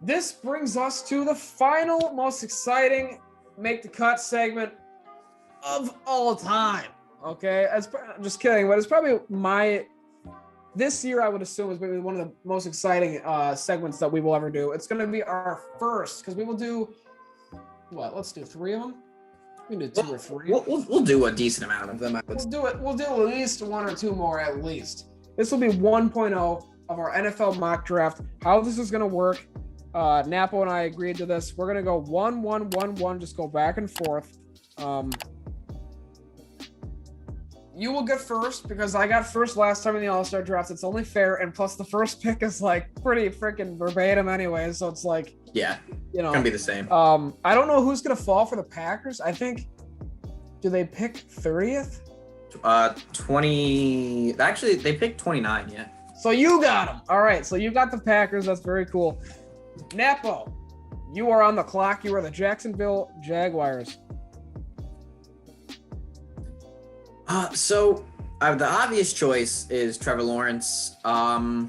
This brings us to the final, most exciting Make the Cut segment of all time. Okay, I'm just kidding, but it's probably this year I would assume is maybe one of the most exciting segments that we will ever do. It's going to be our first because we will do let's do 3 of them. We can do 2 or 3. We'll do a decent amount of them. We'll do at least 1 or 2 more at least. This will be 1.0 of our NFL mock draft. How this is going to work. Napo and I agreed to this. We're going to go 1-1-1-1, just go back and forth. You will get first because I got first last time in the All-Star draft. It's only fair, and plus the first pick is like pretty freaking verbatim anyway, so it's like, yeah, you know, it's gonna be the same. I don't know who's gonna fall for the Packers. I think, do they pick 30th? 20. Actually, they picked 29. Yeah. So you got them. All right. So you got the Packers. That's very cool. Napo, you are on the clock. You are the Jacksonville Jaguars. So the obvious choice is Trevor Lawrence. I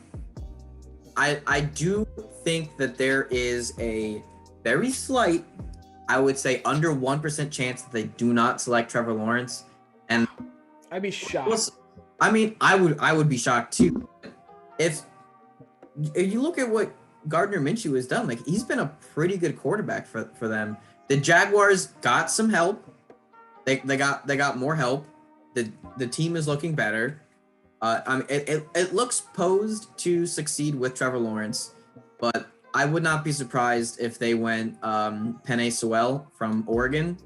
do think that there is a very slight, I would say under 1% chance that they do not select Trevor Lawrence. And I'd be shocked. I mean, I would be shocked too. If you look at what Gardner Minshew has done, like he's been a pretty good quarterback for them. The Jaguars got some help. They got more help. The team is looking better. I mean, it looks posed to succeed with Trevor Lawrence, but I would not be surprised if they went Penei Sewell from Oregon,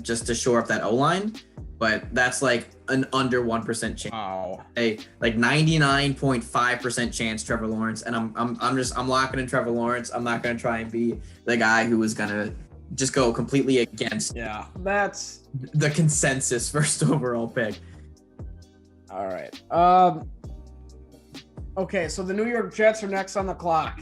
just to shore up that O-line. But that's like an under 1% chance. Wow. Like 99.5% chance Trevor Lawrence, and I'm locking in Trevor Lawrence. I'm not gonna try and be the guy who is gonna just go completely against. Yeah, that's the consensus first overall pick. All right. Okay, so the New York Jets are next on the clock.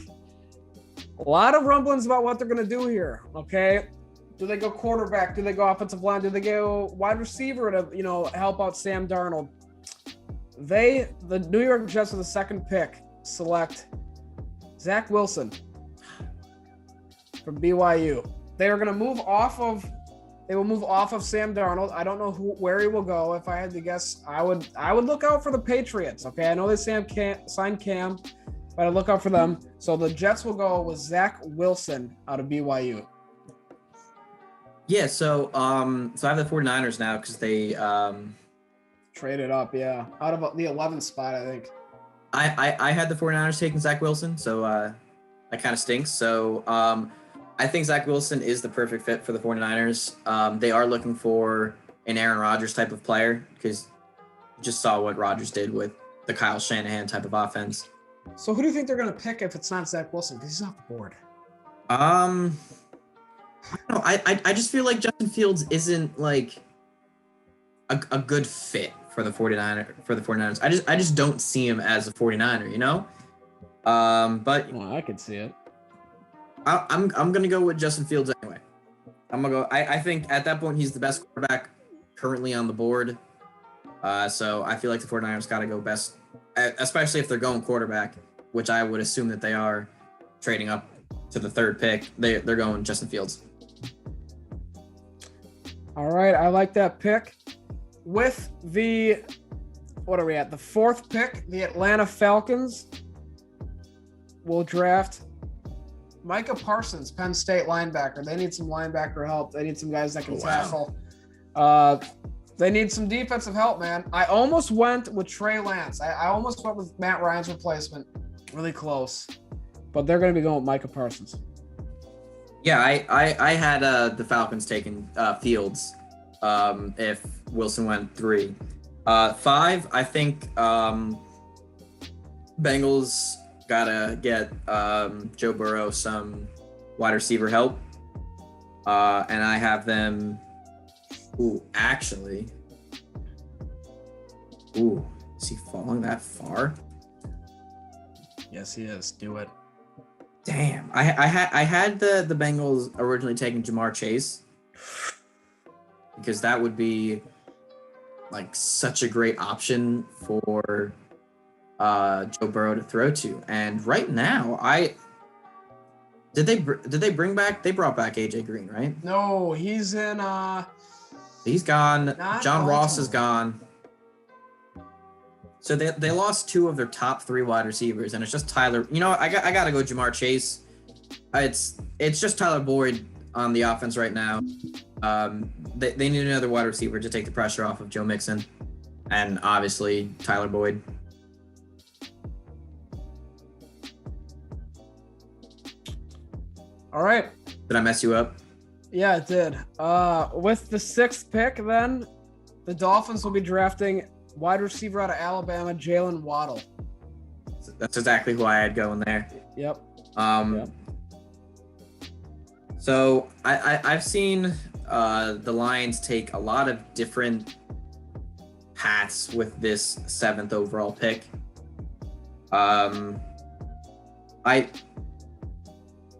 A lot of rumblings about what they're gonna do here. Okay. Do they go quarterback? Do they go offensive line? Do they go wide receiver to, help out Sam Darnold? The New York Jets with the second pick select Zach Wilson from BYU. They are going to move off of Sam Darnold. I don't know where he will go. If I had to guess, I would look out for the Patriots. Okay, I know they signed Cam, but I look out for them. So the Jets will go with Zach Wilson out of BYU. Yeah, so I have the 49ers now because they traded up, yeah, out of the 11th spot, I think. I had the 49ers taking Zach Wilson, so that kind of stinks. So I think Zach Wilson is the perfect fit for the 49ers. They are looking for an Aaron Rodgers type of player because you just saw what Rodgers did with the Kyle Shanahan type of offense. So who do you think they're going to pick if it's not Zach Wilson? Because he's off the board. I just feel like Justin Fields isn't like a good fit for the 49ers. I just don't see him as a 49er, But I could see it. I'm gonna go with Justin Fields anyway. I think at that point he's the best quarterback currently on the board. So I feel like the 49ers gotta go best, especially if they're going quarterback, which I would assume that they are, trading up to the third pick. They're going Justin Fields. All right, I like that pick. With what are we at? The 4th pick, the Atlanta Falcons will draft Micah Parsons, Penn State linebacker. They need some linebacker help. They need some guys that can tackle. They need some defensive help, man. I almost went with Trey Lance. I almost went with Matt Ryan's replacement. Really close. But they're going to be going with Micah Parsons. Yeah, I had the Falcons taking Fields if Wilson went 3. 5, I think Bengals gotta get Joe Burrow some wide receiver help. And I have them. Is he falling that far? Yes, he is. Do it. Damn, I had the Bengals originally taking Jamar Chase because that would be like such a great option for Joe Burrow to throw to. And right now, Did they bring back? They brought back AJ Green, right? No, he's in. He's gone. Not John Ross is Baltimore. gone. So they lost 2 of their top 3 wide receivers, and it's just Tyler. You know, I gotta go Jamar Chase. It's just Tyler Boyd on the offense right now. They need another wide receiver to take the pressure off of Joe Mixon, and obviously Tyler Boyd. All right. Did I mess you up? Yeah, it did. With the 6th pick, then the Dolphins will be drafting wide receiver out of Alabama, Jalen Waddle. That's exactly who I had going there. Yep. Yep. So I've seen the Lions take a lot of different paths with this 7th overall pick.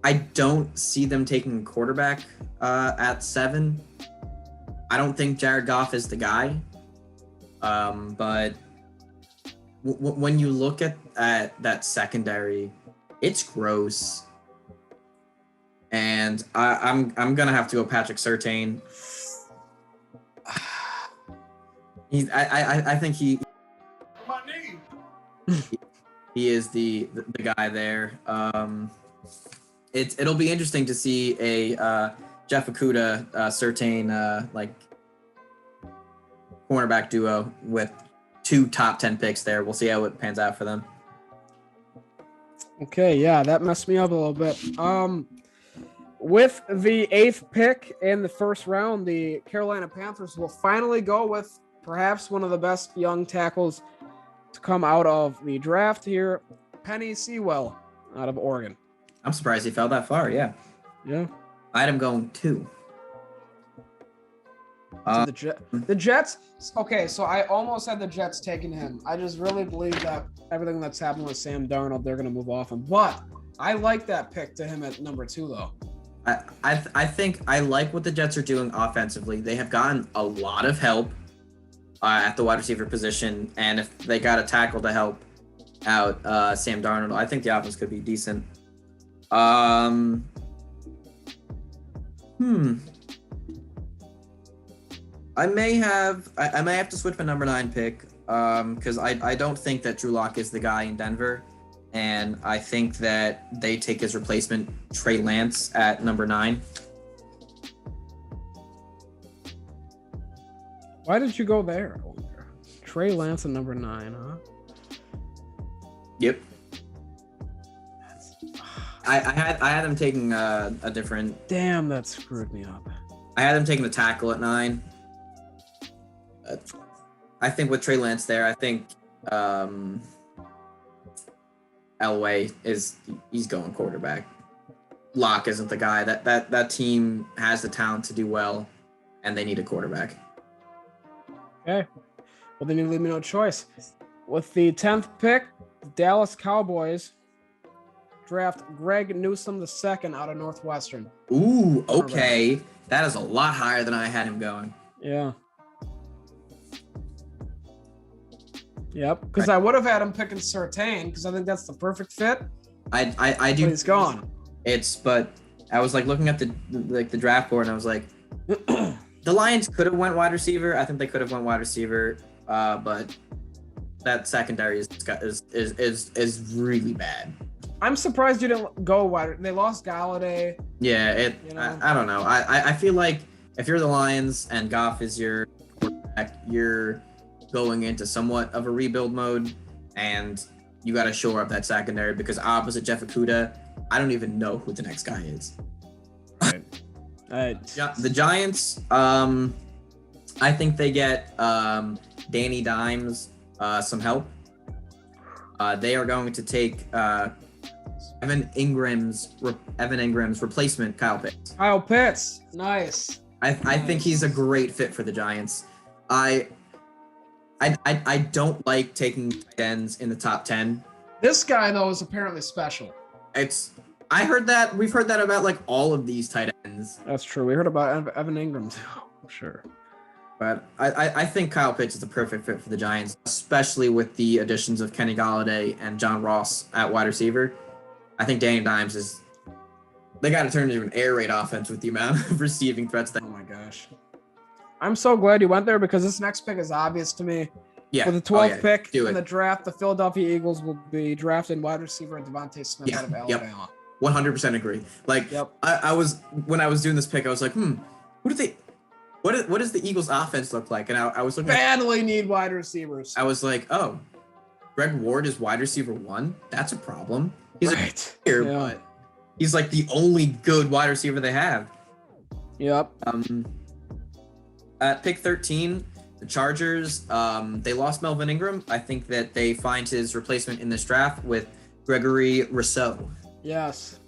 I don't see them taking a quarterback at 7. I don't think Jared Goff is the guy. But when you look at that secondary, it's gross. And I'm gonna have to go Patrick Surtain. I think he is the guy there. It'll be interesting to see a Jeff Okudah Surtain like cornerback duo with 2 top 10 picks there. We'll see how it pans out for them. Okay, yeah, that messed me up a little bit. With the 8th pick in the 1st round, the Carolina Panthers will finally go with perhaps one of the best young tackles to come out of the draft here, Penny Sewell out of Oregon. I'm surprised he fell that far. Yeah. Yeah. I had him going 2. So the Jets. Okay, so I almost had the Jets taking him. I just really believe that everything that's happened with Sam Darnold, they're going to move off him. But I like that pick to him at number 2, though. I think I like what the Jets are doing offensively. They have gotten a lot of help at the wide receiver position, and if they got a tackle to help out Sam Darnold, I think the offense could be decent. I may have to switch my number 9 pick because I don't think that Drew Lock is the guy in Denver, and I think that they take his replacement, Trey Lance, at number 9. Why did you go there? Trey Lance at number 9, huh? Yep. I had him taking a different. Damn, that screwed me up. I had him taking the tackle at 9. I think with Trey Lance there, I think Elway he's going quarterback. Locke isn't the guy. That team has the talent to do well, and they need a quarterback. Okay. Well, then you leave me no choice. With the 10th pick, the Dallas Cowboys draft Greg Newsome II out of Northwestern. Ooh, okay. That is a lot higher than I had him going. Yeah. Yep. Because I would have had him picking Surtain because I think that's the perfect fit. I do. But he's gone. But I was like looking at the draft board and I was like, the Lions could have went wide receiver. I think they could have went wide receiver, but that secondary is really bad. I'm surprised you didn't go wide. They lost Galladay. Yeah, I don't know. I feel like if you're the Lions and Goff is your quarterback, you're going into somewhat of a rebuild mode, and you got to shore up that secondary because opposite Jeff Okudah, I don't even know who the next guy is. The Giants, I think they get Danny Dimes some help. They are going to take Evan Ingram's replacement, Kyle Pitts. Kyle Pitts, nice. I think he's a great fit for the Giants. I don't like taking tight ends in the top 10. This guy though is apparently special. We've heard that about like all of these tight ends. That's true. We heard about Evan Ingram too. Sure. But I think Kyle Pitts is the perfect fit for the Giants, especially with the additions of Kenny Galladay and John Ross at wide receiver. I think Danny Dimes is They got to turn into an air raid offense with the amount of receiving threats that. Oh my gosh. I'm so glad you went there because this next pick is obvious to me. Yeah. With the 12th yeah. pick in the draft, the Philadelphia Eagles will be drafting wide receiver Devontae Smith out of Alabama. 100% agree. Like, I was when I was doing this pick, I was like, what does the Eagles offense look like? And I was looking badly need wide receivers. I was like, oh, Greg Ward is wide receiver 1. That's a problem. He's right. a player, but he's like the only good wide receiver they have. Yep. At pick 13, the Chargers, they lost Melvin Ingram. I think that they find his replacement in this draft with Gregory Rousseau. Yes.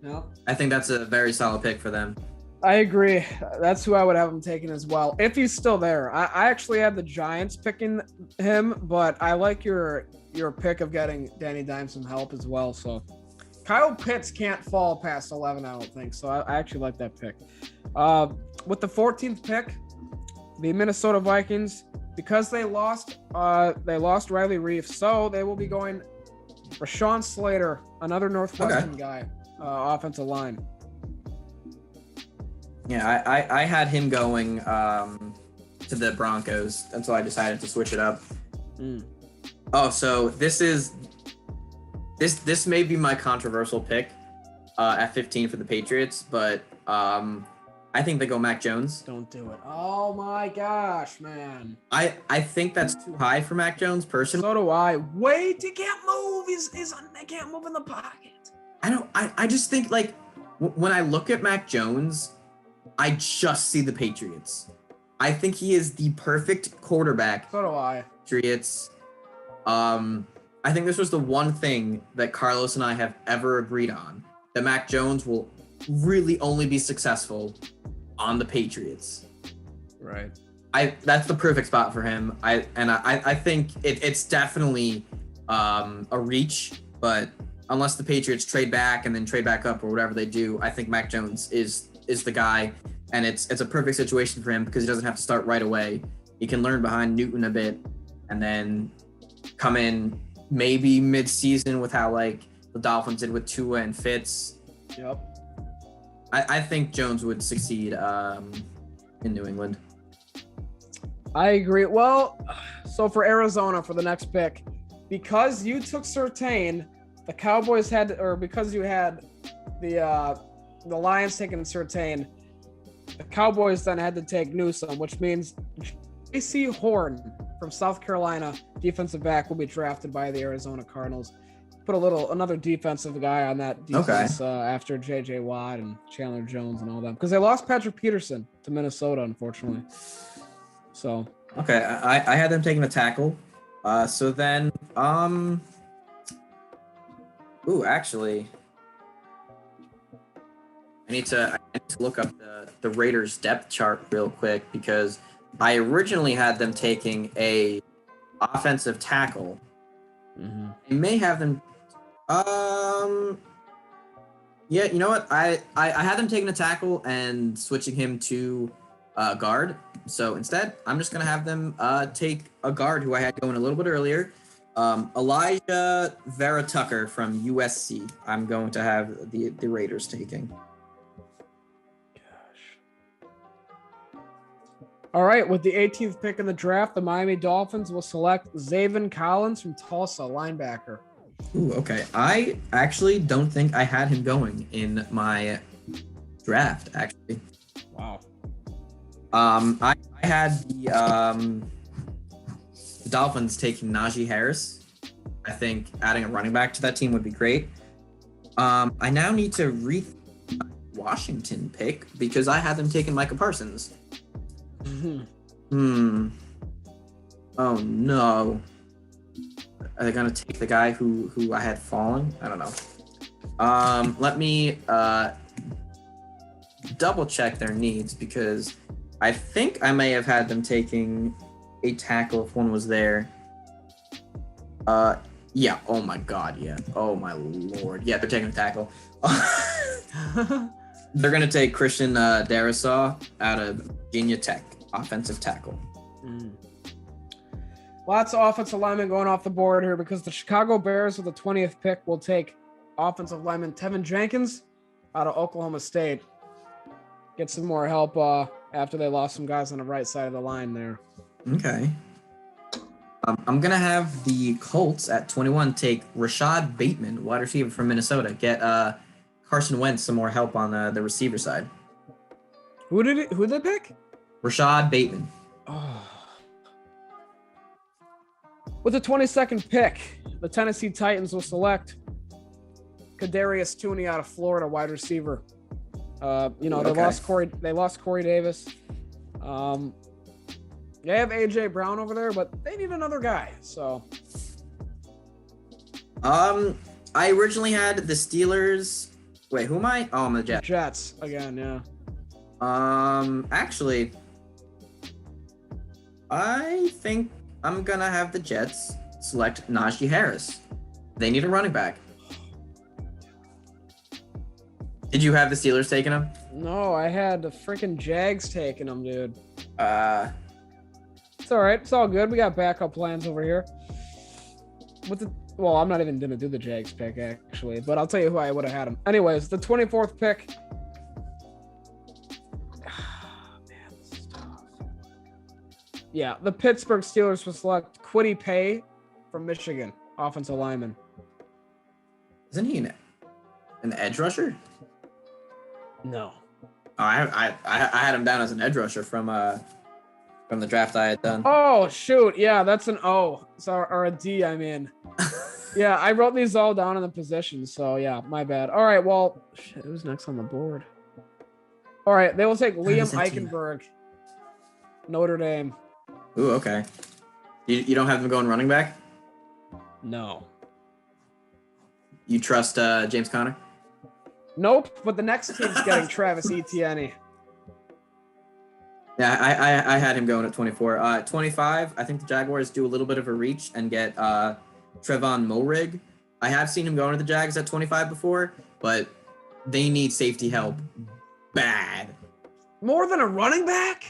Yep. I think that's a very solid pick for them. I agree. That's who I would have him taken as well, if he's still there. I actually had the Giants picking him, but I like your pick of getting Danny Dimes some help as well. So Kyle Pitts can't fall past 11, I don't think. So I actually like that pick. With the 14th pick, the Minnesota Vikings, because they lost Riley Reef, so they will be going Rashawn Slater, another Northwestern guy, offensive line. Yeah, I had him going to the Broncos until I decided to switch it up. Oh, so this may be my controversial pick at 15 for the Patriots, but I think they go Mac Jones. Don't do it. Oh my gosh, man. I think that's too high for Mac Jones personally. So do I. Wait, he can't move. They can't move in the pocket. I just think like when I look at Mac Jones, I just see the Patriots. I think he is the perfect quarterback. So do I. Patriots. I think this was the one thing that Carlos and I have ever agreed on, that Mac Jones will really only be successful on the Patriots. Right. That's the perfect spot for him. I think it's definitely a reach, but unless the Patriots trade back and then trade back up or whatever they do, I think Mac Jones is the guy, and it's a perfect situation for him because he doesn't have to start right away. He can learn behind Newton a bit and then come in maybe mid-season with how like the Dolphins did with Tua and Fitz. Yep. I think Jones would succeed in New England. I agree. Well, so for Arizona for the next pick, because you took Surtain, the Cowboys because you had the Lions taking Surtain, the Cowboys then had to take Newsome, which means J.C. Horn from South Carolina, defensive back, will be drafted by the Arizona Cardinals. Put another defensive guy on that defense after J.J. Watt and Chandler Jones and all that, because they lost Patrick Peterson to Minnesota, unfortunately. So okay, I had them taking a tackle. So then, actually, I need to look up the Raiders depth chart real quick because I originally had them taking a offensive tackle. Mm-hmm. I may have them. Yeah, you know what? I had them taking a tackle and switching him to guard. So instead, I'm just gonna have them take a guard who I had going a little bit earlier. Elijah Vera Tucker from USC. I'm going to have the Raiders taking. All right, with the 18th pick in the draft, the Miami Dolphins will select Zaven Collins from Tulsa, linebacker. Ooh, okay. I actually don't think I had him going in my draft, actually. Wow. I had the Dolphins taking Najee Harris. I think adding a running back to that team would be great. I now need to Washington pick because I had them taking Micah Parsons. Oh no. Are they gonna take the guy who I had fallen? I don't know. Let me double check their needs because I think I may have had them taking a tackle if one was there. Yeah. Oh my God. Yeah. Oh my Lord. Yeah, they're taking a tackle. They're gonna take Christian Darrisaw out of Virginia Tech, offensive tackle. Lots of offensive linemen going off the board here because the Chicago Bears with the 20th pick will take offensive lineman Tevin Jenkins out of Oklahoma State. Get some more help after they lost some guys on the right side of the line there. Okay. I'm going to have the Colts at 21 take Rashad Bateman, wide receiver from Minnesota. Get Carson Wentz some more help on the receiver side. Who did they pick? Rashad Bateman. Oh. With the 22nd pick, the Tennessee Titans will select Kadarius Toney out of Florida, wide receiver. They lost Corey Davis. They have AJ Brown over there, but they need another guy. So, I originally had the Steelers. Wait, who am I? Oh, I'm the Jets. Jets again, yeah. Actually, I think I'm gonna have the Jets select Najee Harris. They need a running back. Did you have the Steelers taking him? No, I had the freaking Jags taking him, dude. It's all right. It's all good. We got backup plans over here. I'm not even gonna do the Jags pick actually, but I'll tell you who I would have had him. Anyways, the 24th pick. Man, this is tough. Yeah, the Pittsburgh Steelers will select Kwity Paye from Michigan, offensive lineman. Isn't he an edge rusher? No. Oh, I had him down as an edge rusher from the draft I had done. Oh shoot, yeah, that's an O. Or a D, I mean. Yeah, I wrote these all down in the positions, so yeah, my bad. All right, well, shit, who's next on the board? All right, they will take Liam Eichenberg, Notre Dame. Ooh, okay. You don't have them going running back? No. You trust James Conner? Nope, but the next team's getting Travis Etienne. Yeah, I had him going at 24. 25, I think the Jaguars do a little bit of a reach and get Trevon Moehrig. I have seen him going to the Jags at 25 before, but they need safety help bad. More than a running back?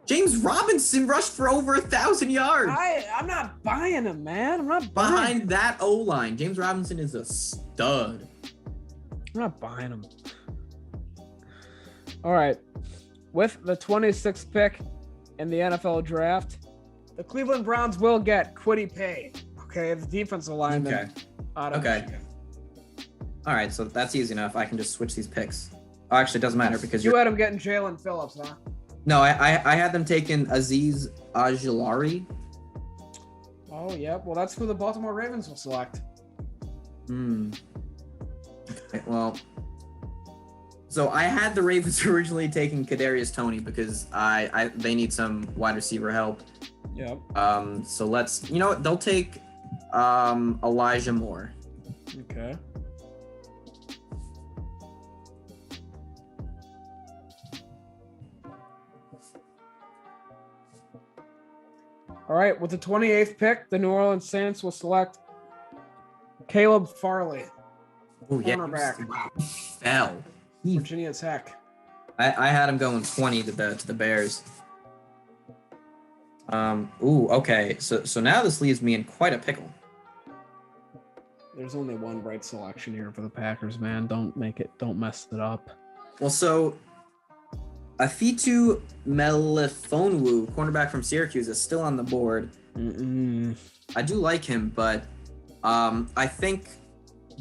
James Robinson rushed for over 1,000 yards. I'm not buying him, man. I'm not buying Behind that O-line, James Robinson is a stud. I'm not buying him. All right. With the 26th pick in the NFL draft, the Cleveland Browns will get Kwity Paye. Okay, the defensive lineman. Okay. All right, so that's easy enough. I can just switch these picks. Oh, actually, it doesn't matter because you had him getting Jalen Phillips, huh? No, I had them taking Azeez Ojulari. Oh, yeah. Well, that's who the Baltimore Ravens will select. Okay, well, so I had the Ravens originally taking Kadarius Toney because they need some wide receiver help. Yep. So they'll take Elijah Moore. Okay. All right, with the 28th pick, the New Orleans Saints will select Caleb Farley. Oh, yeah. Cornerback. Wow. Fell. Virginia Tech. I had him going 20 to the Bears. Okay. So now this leaves me in quite a pickle. There's only one right selection here for the Packers, man. Don't mess it up. Well, so Afitu Melifonwu, cornerback from Syracuse, is still on the board. I do like him, but I think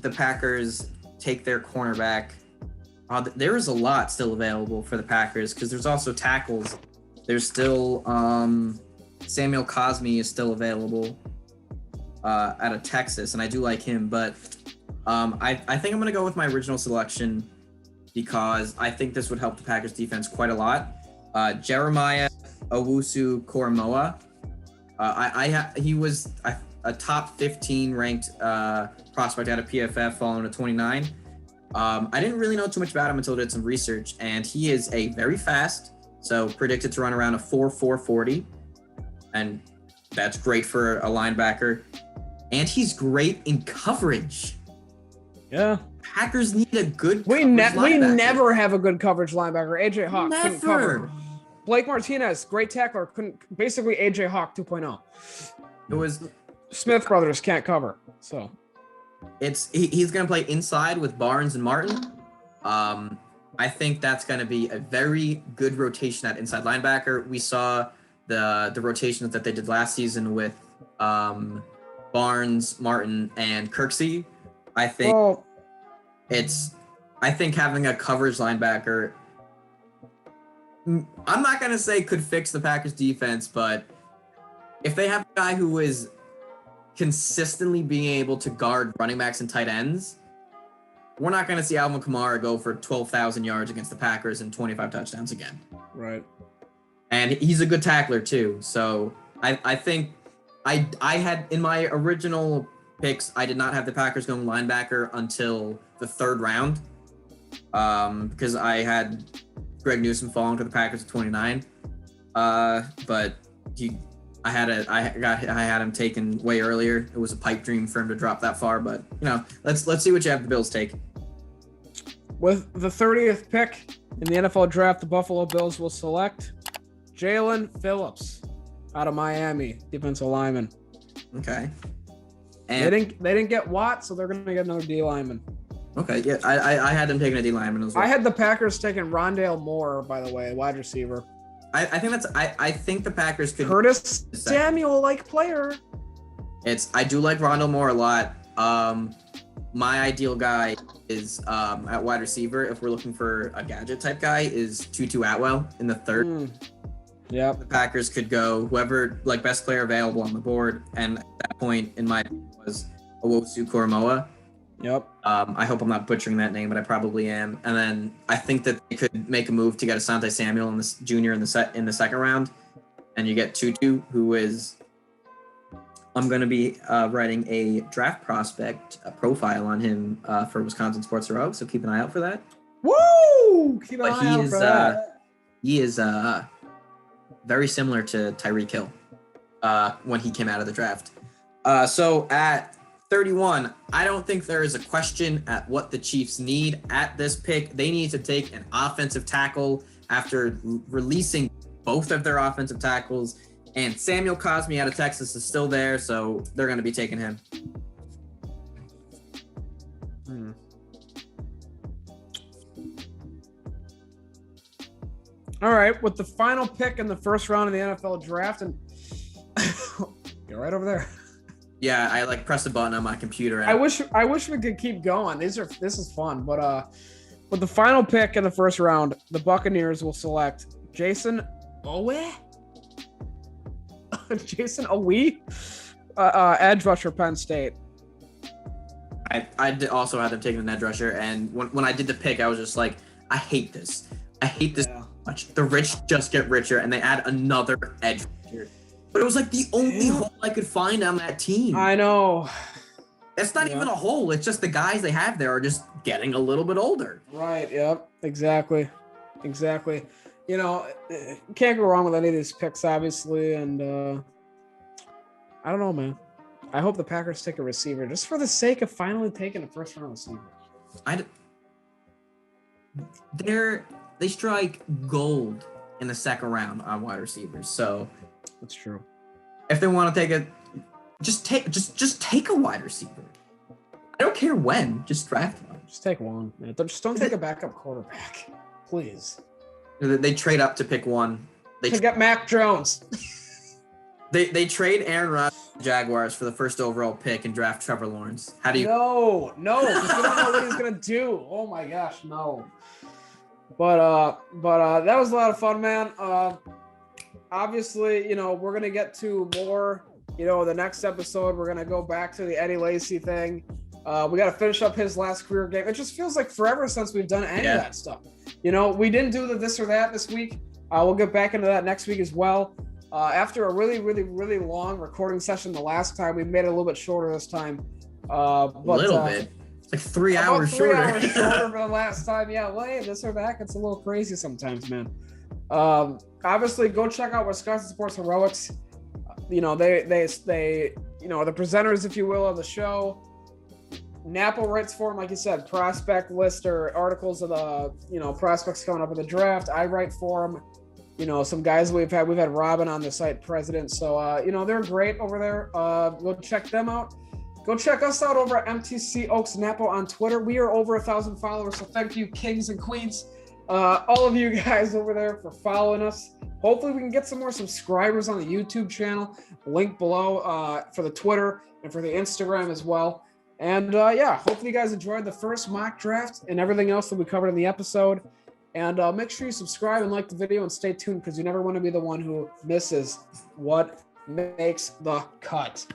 the Packers take their cornerback. There is a lot still available for the Packers because there's also tackles. There's still Samuel Cosmi is still available out of Texas, and I do like him. But I think I'm going to go with my original selection because I think this would help the Packers defense quite a lot. Jeremiah Owusu-Koramoah. He was a top 15 ranked prospect out of PFF, falling to 29. I didn't really know too much about him until I did some research, and he is a very fast, so predicted to run around a 4.40, and that's great for a linebacker. And he's great in coverage. Yeah. Packers need a good we never have a good coverage linebacker. AJ Hawk couldn't Never. cover. Blake Martinez, great tackler, couldn't. Basically, AJ Hawk 2.0. It was Smith brothers can't cover, so he's gonna play inside with Barnes and Martin. I think that's going to be a very good rotation at inside linebacker. We saw the rotations that they did last season with Barnes, Martin, and Kirksey. I think having a coverage linebacker, I'm not going to say could fix the Packers defense, but if they have a guy who is consistently being able to guard running backs and tight ends, we're not going to see Alvin Kamara go for 12,000 yards against the Packers and 25 touchdowns again. Right. And he's a good tackler too. So I think I had in my original picks, I did not have the Packers going linebacker until the 3rd round because I had Greg Newsome falling to the Packers at 29. But I had him taken way earlier. It was a pipe dream for him to drop that far, but let's see what you have the Bills take. With the 30th pick in the NFL draft, the Buffalo Bills will select Jalen Phillips out of Miami, defensive lineman. Okay. And they didn't get Watt, so they're gonna get another D lineman. Okay, yeah, I had them taking a D lineman as well. I had the Packers taking Rondale Moore, by the way, wide receiver. I think the Packers could Curtis Samuel-like player. I do like Rondale Moore a lot. My ideal guy is at wide receiver, if we're looking for a gadget type guy, is Tutu Atwell in the 3rd. Yep. The Packers could go whoever, like, best player available on the board, and at that point, in my opinion, was Owosu Koromoa. Yep. I hope I'm not butchering that name, but I probably am. And then I think that they could make a move to get Asante Samuel in this junior in the 2nd round, and you get Tutu, who is. I'm going to be writing a draft prospect profile on him for Wisconsin Sports Row, so keep an eye out for that. Woo! Keep an eye out for that. He is very similar to Tyreek Hill when he came out of the draft. So at 31, I don't think there is a question at what the Chiefs need at this pick. They need to take an offensive tackle after releasing both of their offensive tackles. And Samuel Cosme out of Texas is still there, so they're going to be taking him. All right, with the final pick in the 1st round of the NFL draft, and you're right over there. Yeah, I pressed a button on my computer. I wish we could keep going. This is fun, but with the final pick in the 1st round, the Buccaneers will select Jason Owe. Jason Owe, edge rusher, Penn State. I also had them taking an edge rusher, and when I did the pick, I was just like, I hate this. So much. The rich just get richer, and they add another edge rusher. But it was like the only hole I could find on that team. I know. It's not even a hole. It's just the guys they have there are just getting a little bit older. Right. Yep. Exactly. Can't go wrong with any of these picks, obviously, and I don't know, man. I hope the Packers take a receiver just for the sake of finally taking a 1st round receiver. They strike gold in the 2nd round on wide receivers, so that's true. If they want to take it, just take a wide receiver. I don't care when, just draft one. Just take one. Man. Just don't take a backup quarterback, please. They trade up to pick 1. They get Mac Jones. They trade Aaron Rodgers to the Jaguars for the 1st overall pick and draft Trevor Lawrence. How do you? No, because we don't know what he's gonna do. Oh my gosh, no. But that was a lot of fun, man. Obviously, we're gonna get to more. The next episode, we're gonna go back to the Eddie Lacy thing. We got to finish up his last career game. It just feels like forever since we've done any of that stuff. We didn't do the this or that this week. We'll get back into that next week as well. After a really, really, really long recording session the last time, we made it a little bit shorter this time. A little bit. It's like 3 hours shorter. 3 hours shorter for the last time. Yeah, well, hey, this or that gets a little crazy sometimes, man. Obviously, go check out Wisconsin Sports Heroics. They the presenters, if you will, of the show. Napo writes for him, like you said, prospect list or articles of the, prospects coming up in the draft. I write for him. Some guys we've had Robin on the site, president. So, they're great over there. Go check them out. Go check us out over at MTC Ochs Napo on Twitter. We are over 1,000 followers, so thank you, kings and queens, all of you guys over there for following us. Hopefully we can get some more subscribers on the YouTube channel. Link below for the Twitter and for the Instagram as well. And yeah, hopefully you guys enjoyed the first mock draft and everything else that we covered in the episode. And make sure you subscribe and like the video and stay tuned because you never want to be the one who misses what makes the cut.